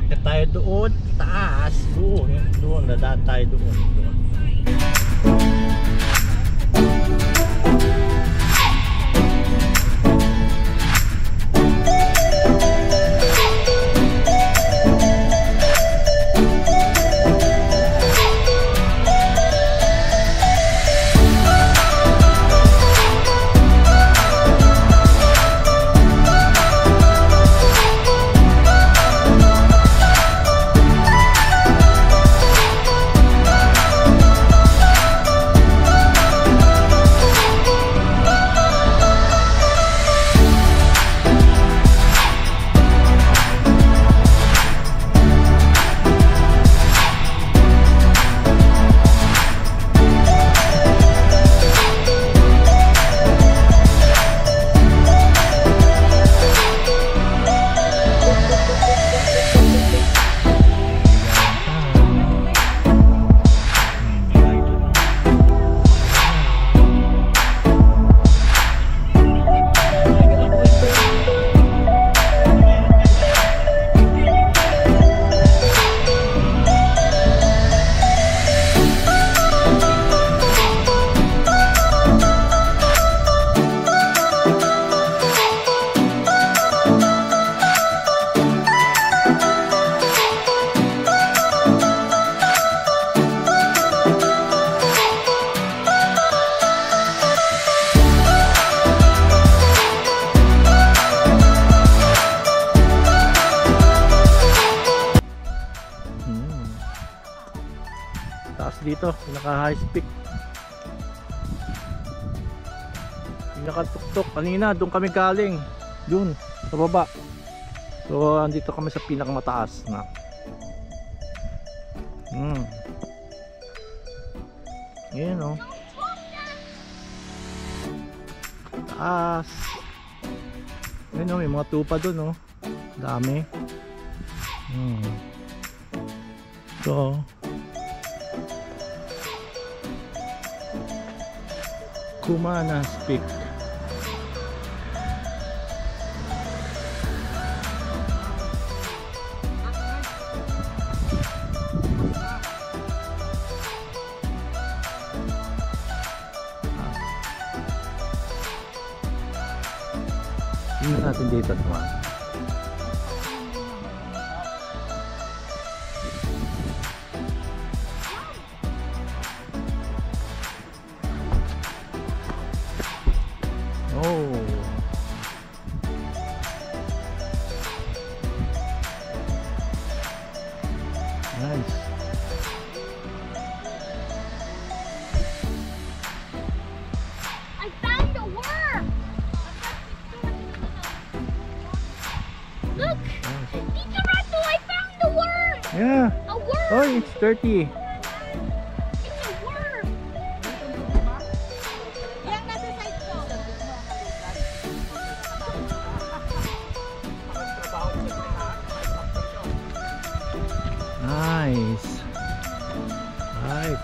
Akit tayo doon, taas, doon, dadaan tayo doon. Dito, pinaka high peak, pinaka tuktok. Kanina doon kami galing, doon sa baba. So andito kami sa pinaka mataas na. Yan o, taas. Yan o, may mga tupa doon o, dami. So Kumanas Peak. Tingnan natin dito naman. Nice. I found a worm. Look, Tito Rato, I found a worm. Yeah. A worm. Oh, it's dirty. It's a worm. Yang nasa side ko. Nice. Right.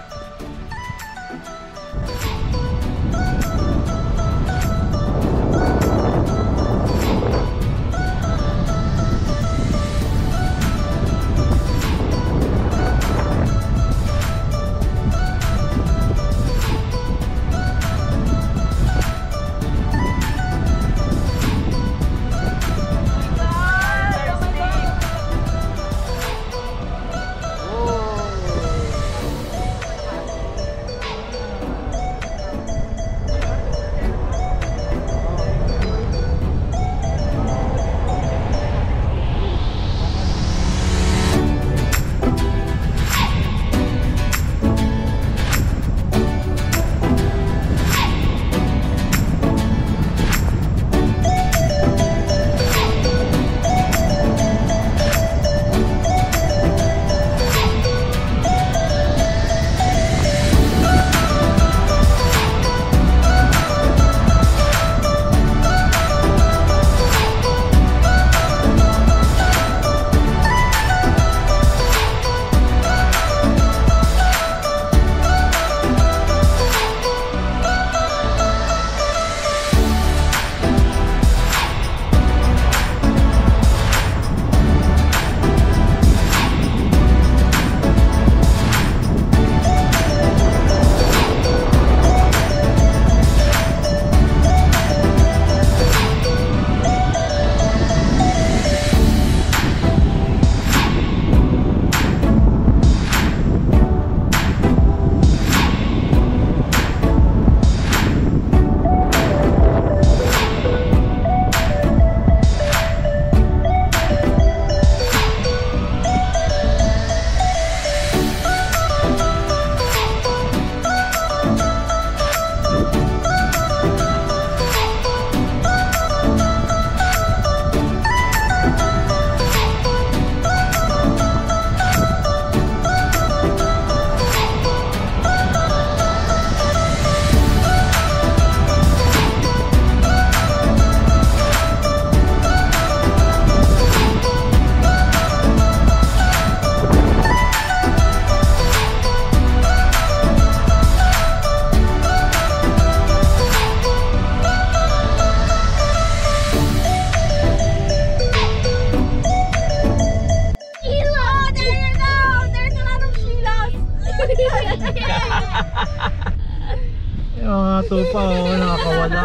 Yung mga tupa, oh, nakakawala.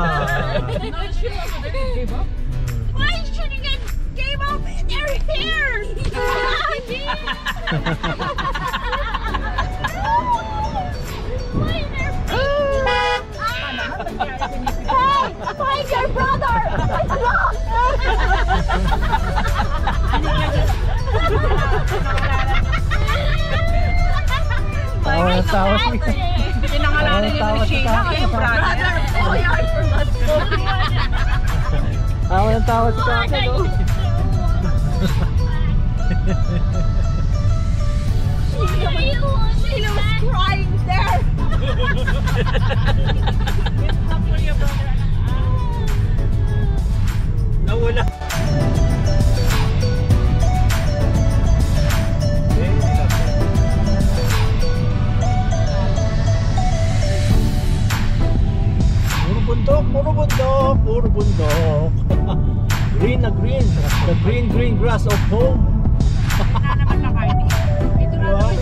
Why should you get gave up in their hair? Why their Hey, find your brother! Tawa na tawa si Pinangalanan niya ni Sheila, kayong brother. Oh, yeah, I forgot. tawa na tawa si Kaka, no? Sheila was crying there. Nawala. Puro bundok, puro bundok, puro bundok. Green na green, the green grass of home. Diba?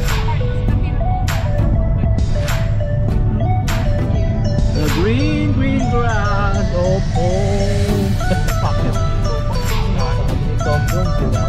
The green grass of home. Bakit? Sabi ni Tom Jones, diba?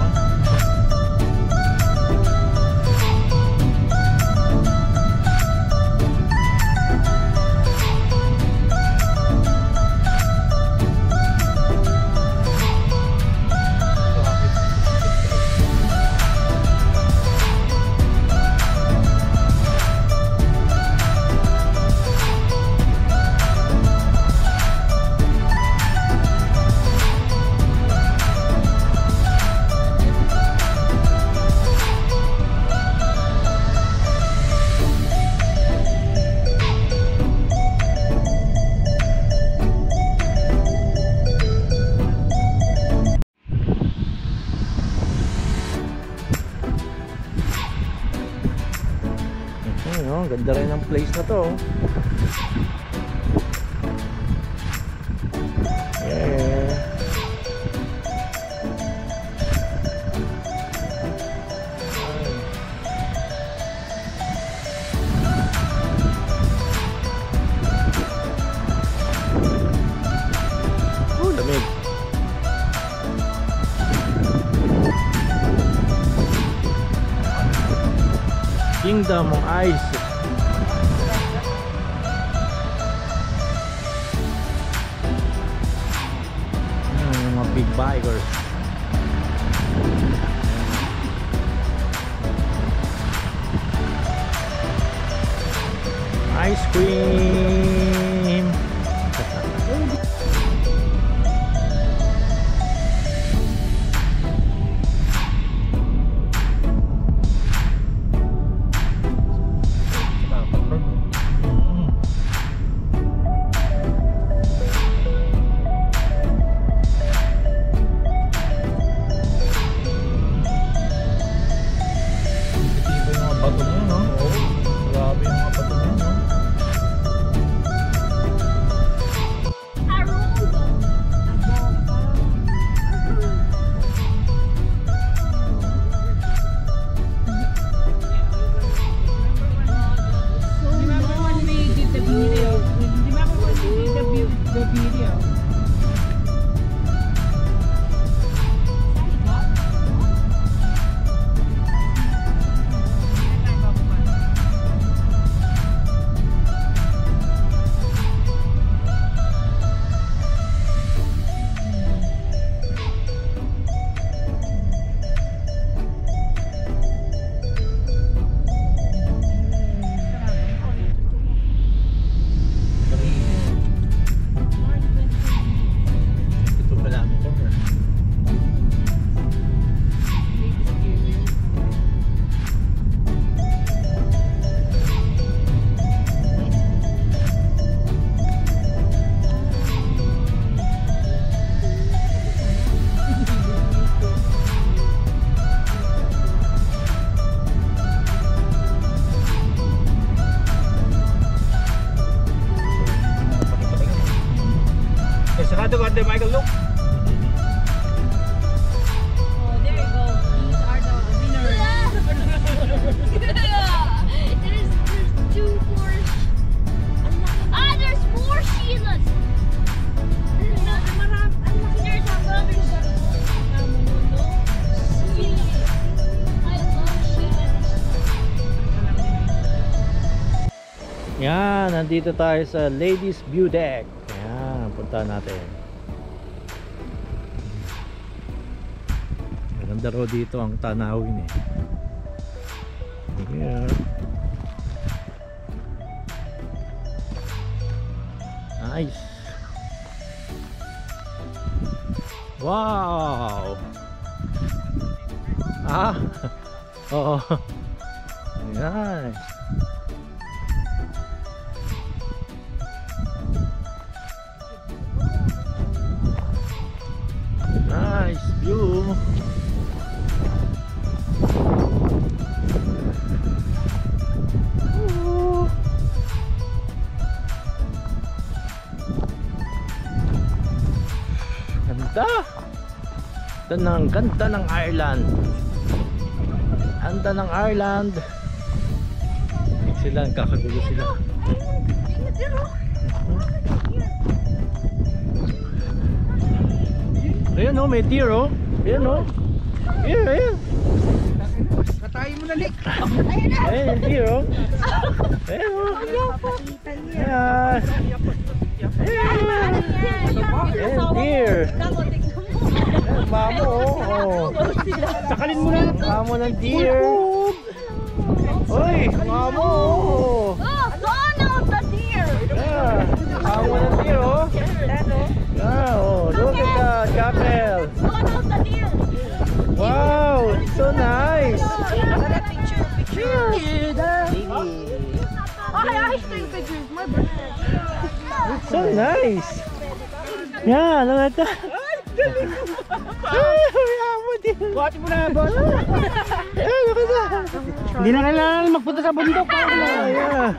Ayun, ganda rin ang place na to. Yeah. Oh, lamig. Kingdom of Ice. Yung mga big bikers. Ice cream. Grabe yung mga bato niya, no? Yan, nandito tayo sa Ladies View Deck. Yan, punta natin. Maganda raw dito ang tanawin eh. Yeah. Nice. Wow. Ah. Oo. Nice. Nice view. Ganda ng Ireland. Ganda ng Ireland. Sila, kakagulo sila. Ayan o, may deer o. Ayan o. Ayan. Katayin mo na, Lik. Ayan yung deer o. Ayan o. Ayan. Ayan deer. Mamo oh. Sakalin mo na. Mamo ng deer. Oy, mamo oh. Donald the deer! Yeah. Mamo ng deer oh. Yeah, oh, look at the chapel. Donald the deer! Wow, it's so nice. Picture. Okay, I take pictures. My birthday. So nice. Yeah, look at that. Buhatin mo na, boss. Look at that. Hindi na kailangan magpunta sa bundok. Yeah.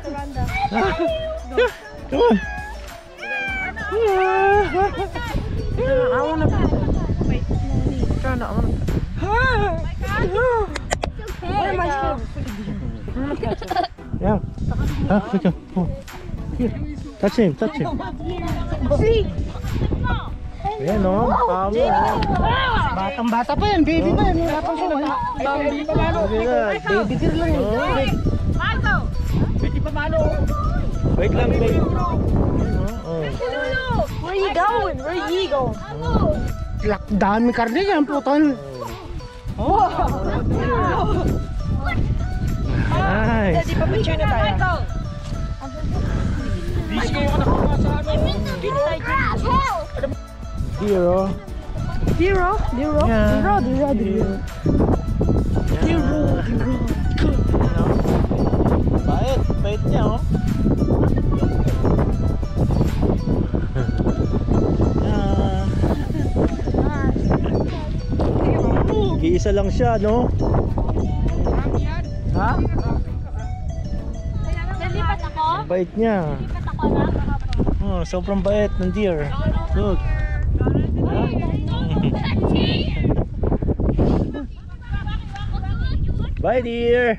Come on. I wanna. Trying to. Where am I still? Yeah. Look at him. Here. Touch him. See? Ayan o. Mamo. Batang bata pa yan, baby pa yan. Wala pang sila. Baby pa mano. Baby deer lang yun. Marco! Baby pa mano. Wait lang, wait. Where you going? Where you going? Dami karne yan, putol. Nice. Di pa picture na tayo. Michael! Busy kayo ka nakuha sa ano. Deer o. Zero? Zero? Yeah. Zero. Bait niya oh. Nag-iisa lang siya no. Ha? Nalipat ako? Bait niya. Nalipat ako na? Oh, sobrang bait ng deer. Look. Bye dear.